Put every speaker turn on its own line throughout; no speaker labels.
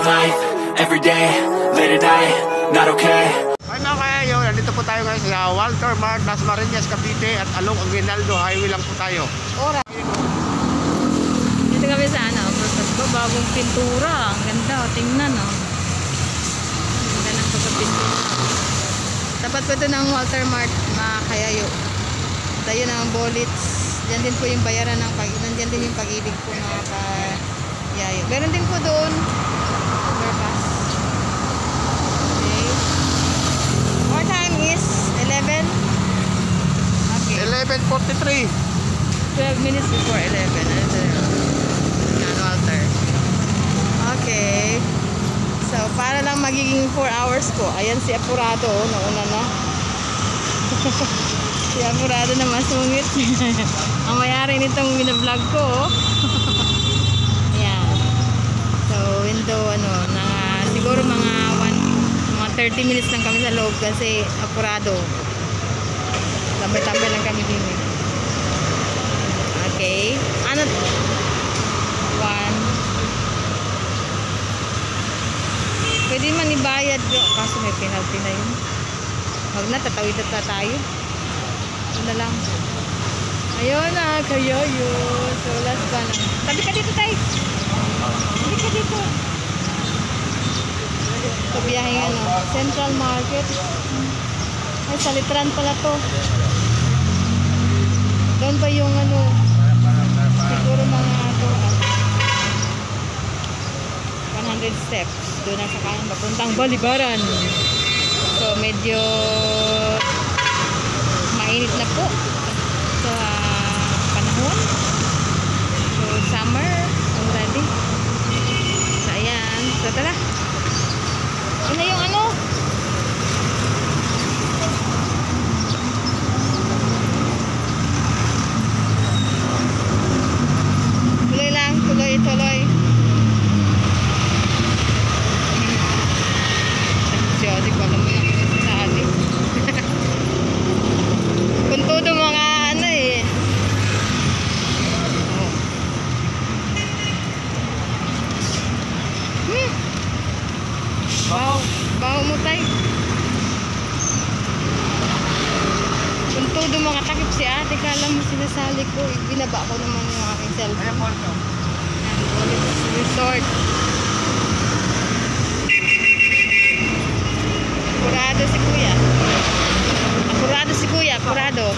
life, every day, late at night, not okay.
Ay mga kayayo, nandito po tayo ngayon sa Walter Mart, Las Marinas, Cavite at along Aguinaldo Highway lang po tayo.
Ora. Dito kami sa ano, bagong pintura. Ang ganda, o, tingnan o. Ang ganda ng pagkapintura. Tapat po ito ng Walter Mart, mga kayayo. Tayo ng Bolits. Diyan din po yung bayaran ng nandiyan din yung pag-ibig po mga kayayo. Meron din po doon overpass. Okay. Our time is 11. Okay.
11:43.
12 minutes before 11. Yan, Walter. Okay. So, para lang magiging 4 hours po. Ayan si Apurado, nauna na. Si Apurado na masungit. Ang mayari nitong binablog ko. Ayan. So, window, siguro mga 30 minutes lang kami sa loob kasi Apurado. Tambay-tambay lang kami din. Okay. Ano? 1. Pwede man ibayad yun. Kaso may penalty na yun. Huwag na, tatawid na tayo. Ito na lang. Ayun na, kayo yun. So, last pa lang. Tabi ka dito, tay. Tabi ka dito. Ito biyaheng Central Market. Ay, sa Litran pala to. Doon pa yung siguro mga 100 steps. Doon na sa kanan, papuntang Balibaran. So, medyo mainit na po sa panahon. So, summer already. So, ayan. So, tara. Ano yung tuloy lang, tuloy. Di ko alam mo lang sa atin. Kung todo mga Baho mo tayo. Kung todo mga takip si ate, kala mo sinasali ko. Binaba ko naman yung aking cellphone. Bolits Resort. Apurado si kuya. Apurado.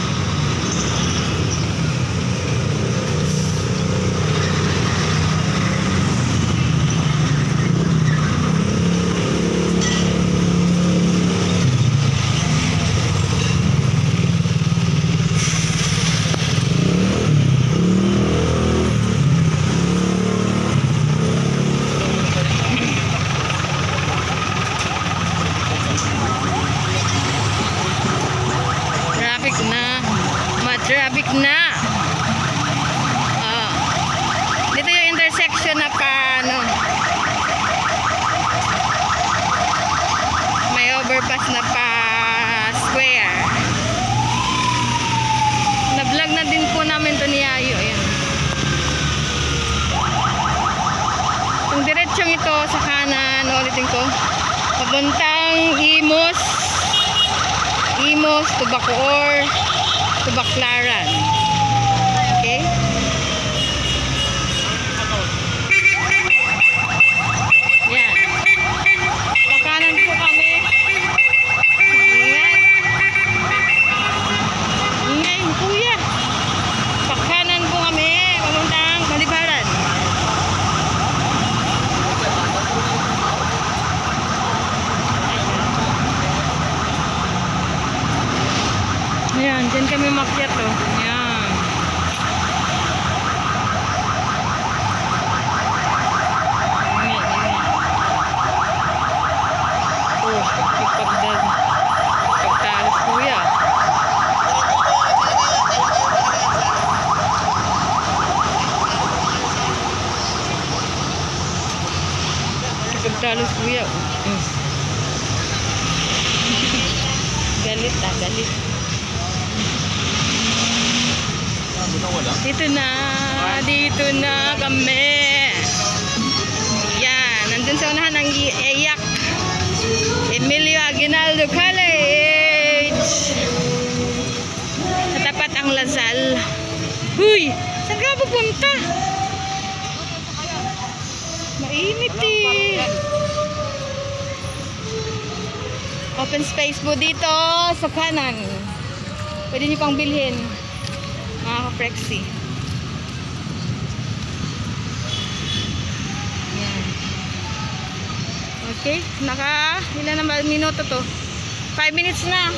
Traffic na. Dito yung intersection na may overpass na square. Na-vlog na din po namin to ni Yayo. Ayan. Yung diretsong ito sa kanan, ulitin ko, papuntang Imos to Bacoor to Baclaran. Okay? Yan. Pagkanan po kami. Ingay, kuya. Pagkanan po kami. Pamuntang Balibaran. Ayan, dyan kami makyat o. Ayan. Oh, pagtalos kuya. Pagtalos kuya. Galit. Dito na kami. Yan, nandun sa unahan ng papuntang Lazal. Huy! Saan ka pupunta? Mainit eh. Open space po dito sa kanan. Pwede nyo pang bilhin. Mga ka-Prexy. Yan. Okay. Ilan na ba minuto to? 5 minutes na.